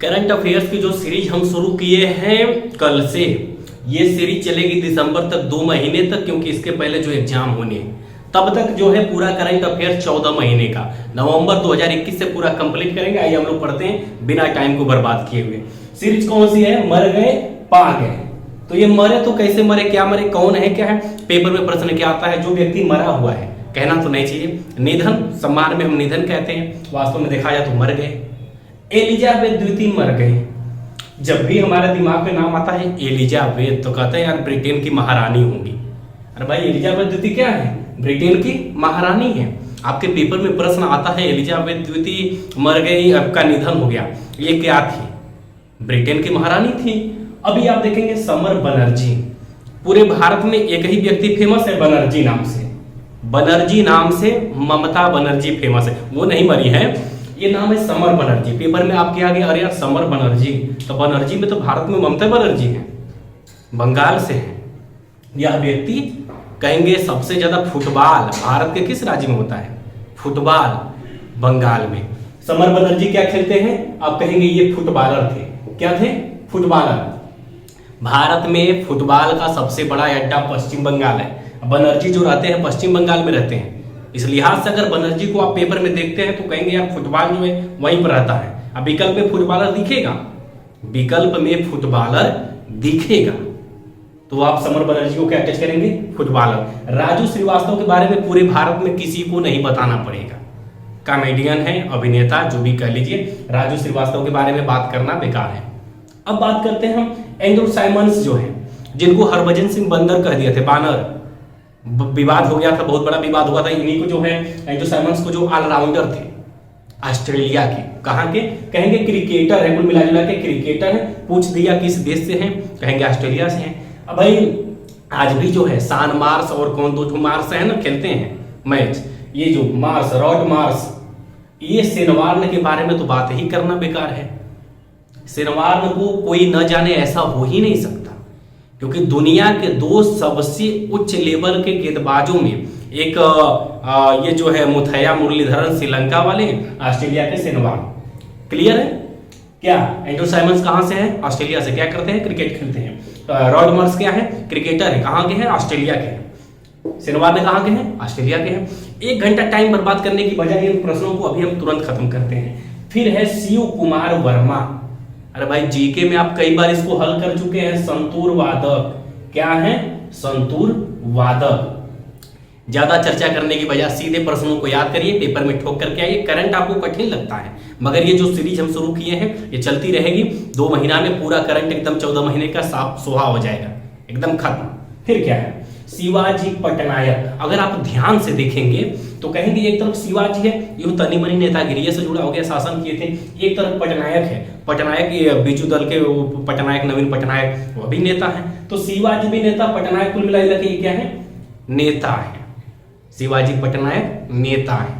Current affairs की जो series हम शुरू किए हैं कल से, ये सीरीज चलेगी दिसंबर तक, 2 महीने तक, क्योंकि इसके पहले जो एग्जाम होने हैं तब तक जो है पूरा करंट अफेयर 14 महीने का नवंबर 2021 से पूरा कंप्लीट करेंगे। आइए हम लोग पढ़ते हैं बिना टाइम को बर्बाद किए हुए। सीरीज कौन सी है? मर गए पा गए। तो ये मरे तो कैसे मरे, क्या मरे, कौन है, क्या है। पेपर में प्रश्न क्या आता है? जो व्यक्ति मरा हुआ है, कहना तो नहीं चाहिए, निधन, सम्मान में हम निधन कहते हैं, वास्तव में देखा जाए तो मर गए। एलिजाबेथ द्वितीय मर गई। जब भी हमारे दिमाग में नाम आता है एलिजाबेथ तो कहते हैं यार ब्रिटेन की महारानी होंगी। अरे भाई एलिजाबेथ द्वितीय क्या है? ब्रिटेन की महारानी है। आपके पेपर में प्रश्न आता है एलिजाबेथ द्वितीय मर गई, आपका निधन हो गया, ये क्या थी? ब्रिटेन की महारानी थी। अभी आप देखेंगे समर बनर्जी, पूरे भारत में एक ही व्यक्ति फेमस है बनर्जी नाम से, बनर्जी नाम से ममता बनर्जी फेमस है, वो नहीं मरी है, ये नाम है समर बनर्जी। पेपर में आपके आगे अरे यार समर बनर्जी, तो बनर्जी में तो भारत में ममता बनर्जी है, बंगाल से है। यह व्यक्ति कहेंगे सबसे ज्यादा फुटबॉल भारत के किस राज्य में होता है? फुटबॉल बंगाल में। समर बनर्जी क्या खेलते हैं? आप कहेंगे ये फुटबॉलर थे। क्या थे? फुटबॉलर। भारत में फुटबॉल का सबसे बड़ा अड्डा पश्चिम बंगाल है। बनर्जी जो रहते हैं पश्चिम बंगाल में रहते हैं, इस लिहाज से अगर बनर्जी को आप पेपर में देखते हैं तो कहेंगे यार फुटबॉल जो है वहीं पर रहता है। अब विकल्प में फुटबॉलर दिखेगा, विकल्प में फुटबॉलर दिखेगा, तो आप समर बनर्जी को क्या अटैच करेंगे? फुटबॉलर। राजू श्रीवास्तव के बारे में पूरे भारत में किसी को नहीं बताना पड़ेगा, कॉमेडियन है, अभिनेता, जो भी कह लीजिए, राजू श्रीवास्तव के बारे में बात करना बेकार है। अब बात करते हैं हम एंड्रू साइमंड्स जो है, जिनको हरभजन सिंह बंदर कह दिए थे, बानर, विवाद हो गया था, बहुत बड़ा विवाद हुआ था। इन्हीं को जो है एंड्रू साइमंड्स को, जो ऑलराउंडर थे ऑस्ट्रेलिया के, कहां के? कहेंगे क्रिकेटर है, कुल मिला के क्रिकेटर है। पूछ दिया किस देश से हैं, कहेंगे ऑस्ट्रेलिया से हैं। अब भाई आज भी जो है सान मार्स और कौन दो मार्स है ना, खेलते हैं मैच, ये जो मार्स, रॉड मार्स, ये सेनवार्न के बारे में तो बात ही करना बेकार है। सेनवार्न को कोई न जाने ऐसा हो ही नहीं सकता, क्योंकि दुनिया के 2 सबसे उच्च लेवल के गेंदबाजों में एक ये जो है मुथैया मुरलीधरन श्रीलंका वाले, ऑस्ट्रेलिया के सेनवार्न। क्लियर है? क्या एंड्रू साइमंड्स कहां से है? ऑस्ट्रेलिया से। क्या करते हैं? क्रिकेट खेलते हैं। रॉड मार्स क्या है? क्रिकेटर है। कहां के हैं? ऑस्ट्रेलिया के हैं। सेनवार्न कहां के हैं? ऑस्ट्रेलिया के हैं। 1 घंटा टाइम बर्बाद करने की बजाय इन प्रश्नों को अभी हम तुरंत खत्म करते हैं। फिर है शिव कुमार वर्मा। अरे भाई जीके में आप कई बार इसको हल कर चुके हैं। संतूर वादक। क्या है? संतूर वादक। ज्यादा चर्चा करने की बजाय सीधे प्रश्नों को याद करिए, पेपर में ठोक करके आइए। करंट आपको कठिन लगता है, मगर ये जो सीरीज हम शुरू किए हैं ये चलती रहेगी। 2 महीना में पूरा करंट एकदम 14 महीने का साफ सुहा हो जाएगा, एकदम खत्म। फिर क्या है? शिवाजी पटनायक। अगर आप ध्यान से देखेंगे तो कहेंगे एक तरफ शिवाजी है, ये तनी मनी नेतागिरी से जुड़ा हो गया, शासन किए थे। एक तरफ पटनायक है, पटनायक ये बीजू दल के पटनायक, नवीन पटनायक, वो भी नेता है। तो शिवाजी भी नेता, पटनायक, कुल मिला के ये क्या है? नेता है। शिवाजी पटनायक नेता है।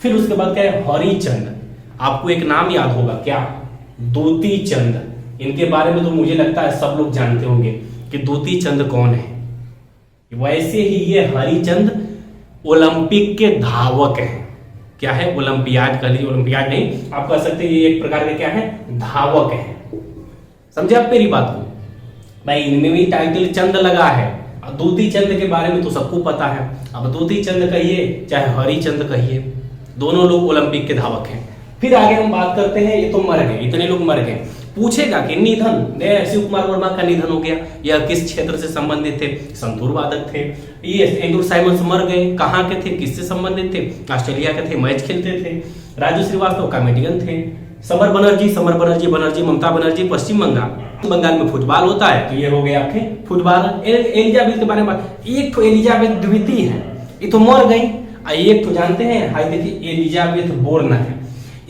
फिर उसके बाद क्या है? हरिचंद। आपको एक नाम याद होगा, क्या? दूती चंद। इनके बारे में तो मुझे लगता है सब लोग जानते होंगे कि दूती चंद कौन है। वैसे ही ये हरिचंद ओलंपिक के धावक हैं। क्या है? ओलंपियाड कह लीजिए, ओलंपियाड नहीं, आप कह सकते हैं ये एक प्रकार के क्या है? धावक है। समझे आप मेरी बात को? भाई इनमें भी टाइटल चंद लगा है। दूती चंद के बारे में तो सबको पता है। अब दूती चंद कहिए चाहे हरिचंद कहिए, दोनों लोग ओलंपिक के धावक हैं। फिर आगे हम बात करते हैं, ये तो मर गए, इतने लोग मर गए। पूछेगा कि निधन, शिव कुमार वर्मा का निधन हो गया, यह किस क्षेत्र से संबंधित थे? संतूर वादक थे। ये एंड्रू साइमंड्स मर गए, कहां के थे, किससे संबंधित थे? ऑस्ट्रेलिया के थे, मैच खेलते थे। राजू श्रीवास्तव कॉमेडियन थे। समर बनर्जी, ममता बनर्जी पश्चिम बंगाल में फुटबॉल होता है, तो ये हो गए आपके फुटबॉल। एलिजाबेथ के बारे में बात, एक तो एलिजाबेथ द्वितीय है, ये तो मर गई। एक तो जानते हैं, हाई देखिए, एलिजाबेथ बोर्न है,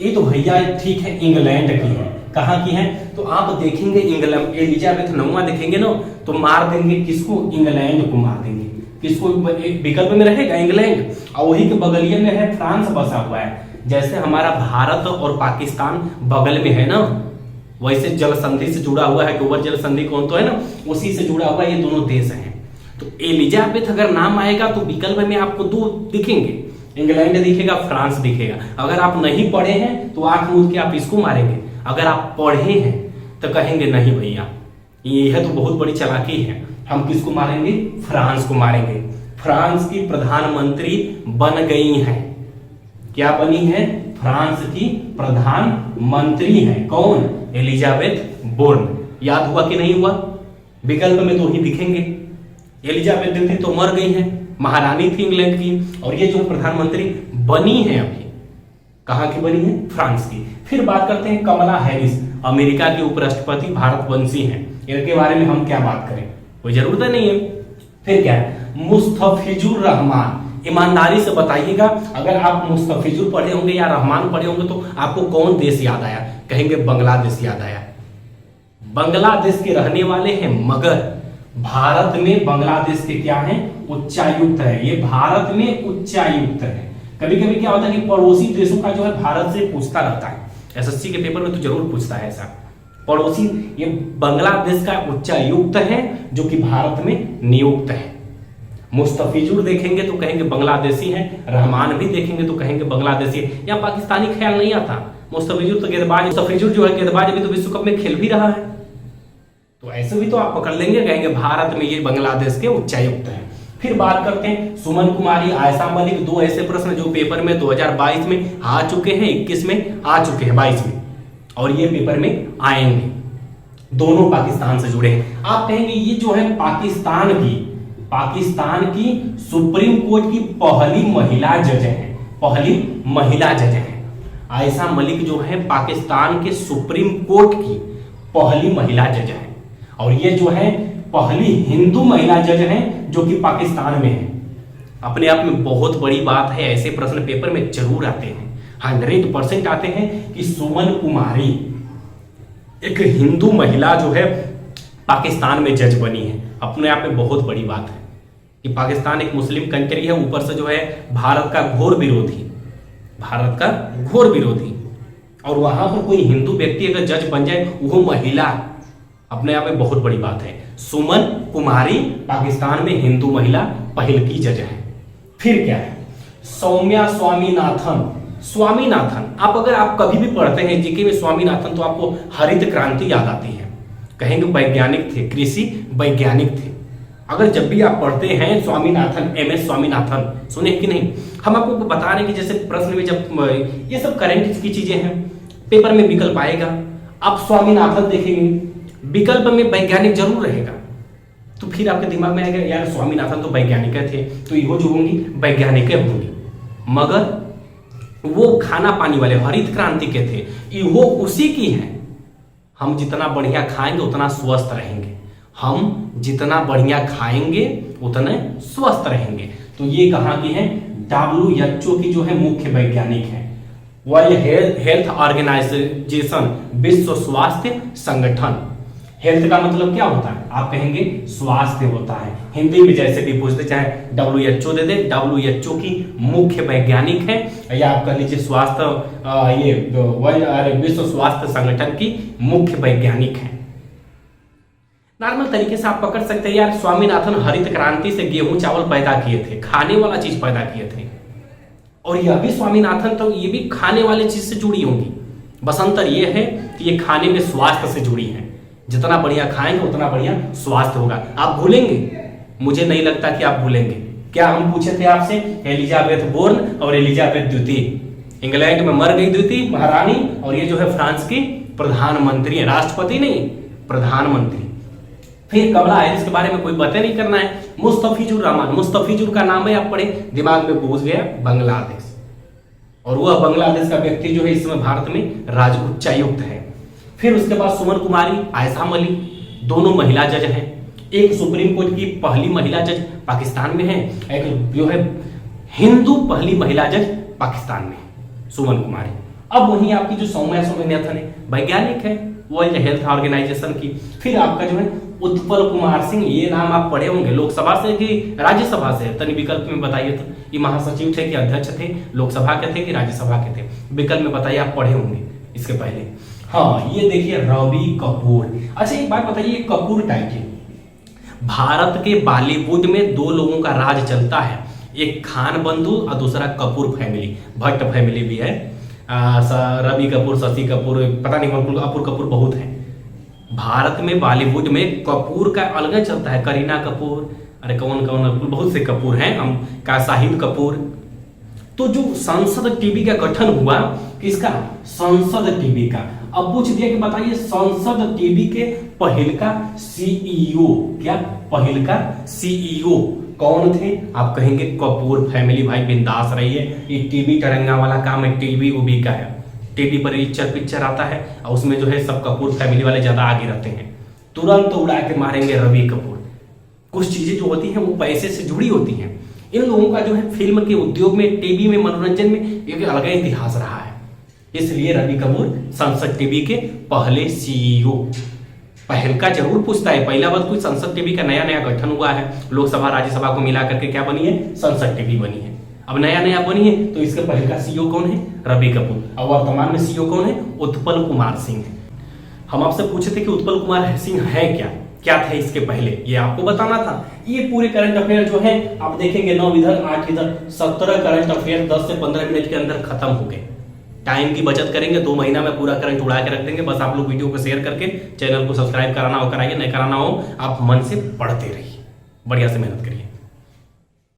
ये तो भैया ठीक है इंग्लैंड की है। कहाँ की है? तो आप देखेंगे इंग्लैंड, एलिजाबेथ नौवा देखेंगे ना तो मार देंगे किसको? इंग्लैंड को मार देंगे। किसको? एक विकल्प में रहेगा इंग्लैंड, और वही के बगलिए में है फ्रांस बसा हुआ है। जैसे हमारा भारत और पाकिस्तान बगल में है ना, वैसे जल संधि से जुड़ा हुआ है, डोबर जल संधि कौन तो है ना, उसी से जुड़ा हुआ ये दोनों देश हैं। तो एलिजाबेथ अगर नाम आएगा तो विकल्प में आपको 2 दिखेंगे, इंग्लैंड दिखेगा, फ्रांस दिखेगा। अगर आप नहीं पढ़े हैं तो आंख मूंद के आप इसको मारेंगे, अगर आप पढ़े हैं तो कहेंगे नहीं भैया यह तो बहुत बड़ी चालाकी है, हम किसको मारेंगे? फ्रांस को मारेंगे। फ्रांस की प्रधानमंत्री बन गई हैं। क्या बनी है? फ्रांस की प्रधानमंत्री है। कौन? Elisabeth Borne. याद हुआ कि नहीं हुआ? विकल्प में तो ही दिखेंगे। एलिजाबेथ द्वितीय तो मर गई है, महारानी थी इंग्लैंड की, और ये जो है प्रधानमंत्री बनी है अभी। कहां की बनी है? फ्रांस की। फिर बात करते हैं कमला हैरिस, अमेरिका के उपराष्ट्रपति, भारतवंशी हैं। इनके बारे में हम क्या बात करें, कोई जरूरत नहीं है। फिर क्या है? मुस्तफिजुर रहमान। ईमानदारी से बताइएगा, अगर आप मुस्तफिजुर पढ़े होंगे या रहमान पढ़े होंगे तो आपको कौन देश याद आया? कहेंगे बांग्लादेश याद आया। बांग्लादेश के रहने वाले हैं, मगर भारत में बांग्लादेश के क्या हैं? उच्चायुक्त है। ये भारत में उच्चायुक्त है। कभी कभी क्या होता है कि पड़ोसी देशों का जो है भारत से पूछता रहता है, एसएससी के पेपर में तो जरूर पूछता है ऐसा। पड़ोसी, ये बांग्लादेश का उच्चायुक्त है जो कि भारत में नियुक्त है। मुस्तफिजुर देखेंगे तो कहेंगे बांग्लादेशी हैं, रहमान भी देखेंगे तो कहेंगे बांग्लादेशी है। या पाकिस्तानी ख्याल नहीं आता। मुस्तफिजुर तो गेंदबाज, मुस्तफिजुर जो है गेंदबाज अभी तो विश्व कप में खेल भी रहा है, तो ऐसे भी तो आप पकड़ लेंगे, कहेंगे भारत में ये बांग्लादेश के उच्चायुक्त हैं। फिर बात करते हैं सुमन कुमारी, आयशा मलिक, दो ऐसे प्रश्न जो पेपर में 2022 में आ चुके हैं, 21 में आ चुके हैं, 22 में, और ये पेपर में आएंगे। दोनों पाकिस्तान से जुड़े हैं। आप कहेंगे ये जो है पाकिस्तान की सुप्रीम कोर्ट की पहली महिला जज है, पहली महिला जज है। आयशा मलिक जो है पाकिस्तान के सुप्रीम कोर्ट की पहली महिला जज है, और ये जो है पहली हिंदू महिला जज हैं जो कि पाकिस्तान में है। अपने आप में बहुत बड़ी बात है, ऐसे प्रश्न पेपर में जरूर आते हैं, 100% आते हैं कि सुमन कुमारी एक हिंदू महिला जो है पाकिस्तान में जज बनी है। अपने आप में बहुत बड़ी बात है कि पाकिस्तान एक मुस्लिम कंट्री है, ऊपर से जो है भारत का घोर विरोधी, भारत का घोर विरोधी, और वहां पर कोई हिंदू व्यक्ति अगर जज बन जाए, वो महिला, अपने आप में बहुत बड़ी बात है। सुमन कुमारी पाकिस्तान में हिंदू महिला पहल की जज है। फिर क्या है? सौम्या स्वामीनाथन। स्वामीनाथन, अगर आप कभी भी पढ़ते हैं जीके में स्वामीनाथन, तो आपको हरित क्रांति याद आती है। कहेंगे वैज्ञानिक थे, कृषि वैज्ञानिक थे। अगर जब भी आप पढ़ते हैं स्वामीनाथन, एमएस स्वामीनाथन, सुने कि नहीं? हम आपको बता रहे हैं कि जैसे प्रश्न में जब ये सब करंट की चीजें हैं, पेपर में विकल्प आएगा, आप स्वामीनाथन देखेंगे, विकल्प में वैज्ञानिक जरूर रहेगा, तो फिर आपके दिमाग में आएगा यार स्वामीनाथन तो वैज्ञानिक थे, तो इहो जो होंगी वैज्ञानिक होंगी, मगर वो खाना पानी वाले हरित क्रांति के थे, इहो उसी की है। हम जितना बढ़िया खाएंगे उतना स्वस्थ रहेंगे, हम जितना बढ़िया खाएंगे उतने स्वस्थ रहेंगे। तो ये कहाँ की है? WHO की जो है मुख्य वैज्ञानिक है। वर्ल्ड हेल्थ ऑर्गेनाइजेशन, विश्व स्वास्थ्य संगठन। हेल्थ का मतलब क्या होता है? आप कहेंगे स्वास्थ्य होता है। हिंदी में जैसे भी पूछते, चाहे WHO दे दे, WHO की मुख्य वैज्ञानिक है, या आप कह लीजिए स्वास्थ्य, ये वर्ल्ड विश्व स्वास्थ्य संगठन की मुख्य वैज्ञानिक है। नॉर्मल तरीके से आप पकड़ सकते हैं यार स्वामीनाथन हरित क्रांति से गेहूं चावल पैदा किए थे, खाने वाला चीज पैदा किए थे, और यह भी स्वामीनाथन तो ये भी खाने वाली चीज से जुड़ी होंगी। बस अंतर ये है कि ये खाने में स्वास्थ्य से जुड़ी है, जितना बढ़िया खाएंगे उतना बढ़िया स्वास्थ्य होगा। आप भूलेंगे? मुझे नहीं लगता कि आप भूलेंगे। क्या हम पूछे थे आपसे? एलिजाबेथ बोर्न और एलिजाबेथ द्वितीय, इंग्लैंड में मर गई द्वितीय महारानी, और ये जो है फ्रांस की प्रधानमंत्री है, राष्ट्रपति नहीं, प्रधानमंत्री। फिर कमला हैरिस के बारे में कोई बातें नहीं करना है। मुस्तफिजुर रहमान, मुस्तफिजुर का नाम है आप पढ़े, दिमाग में घुस गया बांग्लादेश, और वह बांग्लादेश का व्यक्ति जो है इस समय भारत में राज उच्चायुक्त है। फिर उसके बाद सुमन कुमारी, आयशा मलिक, दोनों महिला जज हैं। एक सुप्रीम कोर्ट की पहली महिला जज पाकिस्तान में है, एक जो है हिंदू पहली महिला जज पाकिस्तान में, सुमन कुमारी। अब वहीं आपकी जो सौम्या स्वामीनाथन है, वैज्ञानिक है, वर्ल्ड हेल्थ ऑर्गेनाइजेशन की। फिर आपका जो है उत्पल कुमार सिंह, ये नाम आप पढ़े होंगे, लोकसभा से कि राज्यसभा से? तनि विकल्प में बताइए तो, ये महासचिव थे कि अध्यक्ष थे, लोकसभा के थे कि राज्यसभा के थे? विकल्प में बताइए, आप पढ़े होंगे इसके पहले। हाँ, ये देखिए रवि कपूर। अच्छा एक बात बताइए, कपूर टाइटल, भारत के बॉलीवुड में दो लोगों का राज चलता है, एक खान बंधु और दूसरा कपूर फैमिली, भट्ट फैमिली भी है। रवि कपूर, शशि कपूर, पता नहीं अपूर कपूर बहुत हैं। भारत में बॉलीवुड में कपूर का अलग चलता है, करीना कपूर, अरे कौन कौन बहुत से कपूर हैं, हम का शाहिद कपूर। तो जो संसद टीवी का गठन हुआ, किसका? संसद टीवी का। अब पूछ दिया कि बताइए संसद टीवी के पहल का सीईओ, क्या पहल का सीईओ कौन थे? आप कहेंगे कपूर फैमिली। भाई बिंदास रहिए, ये टीवी टरंगा वाला काम है, टीवी उबी का है। टीवी पर पिक्चर आता है और उसमें जो है सब कपूर फैमिली वाले ज्यादा आगे रहते हैं, तुरंत उड़ा के मारेंगे रवि कपूर। कुछ चीजें जो होती हैं वो पैसे से जुड़ी होती हैं। इन लोगों का जो है फिल्म के उद्योग में, टीवी में, मनोरंजन में एक अलग इतिहास रहा है। इसलिए रवि कपूर संसद टीवी के पहले सीईओ। पहल का जरूर पूछता है, पहला बार कोई संसद टीवी का नया गठन हुआ है, लोकसभा राज्यसभा को मिला करके क्या बनी है? संसद टीवी बनी है। अब नया बनी है तो इसके पहले का सीईओ कौन है? रवि कपूर। और वर्तमान में सीईओ कौन है? उत्पल कुमार सिंह। हम आपसे पूछे थे कि उत्पल कुमार सिंह है क्या थे इसके पहले, ये आपको बताना था। ये पूरे करंट अफेयर जो है आप देखेंगे 9 इधर 8 इधर, 17 करंट अफेयर 10 से 15 मिनट के अंदर खत्म हो गए। टाइम की बचत करेंगे, 2 महीना में पूरा करंट उड़ा के रख देंगे। बस आप लोग वीडियो को शेयर करके चैनल को सब्सक्राइब कराना हो कराइए, नहीं कराना हो आप मन से पढ़ते रहिए, बढ़िया से मेहनत करिए।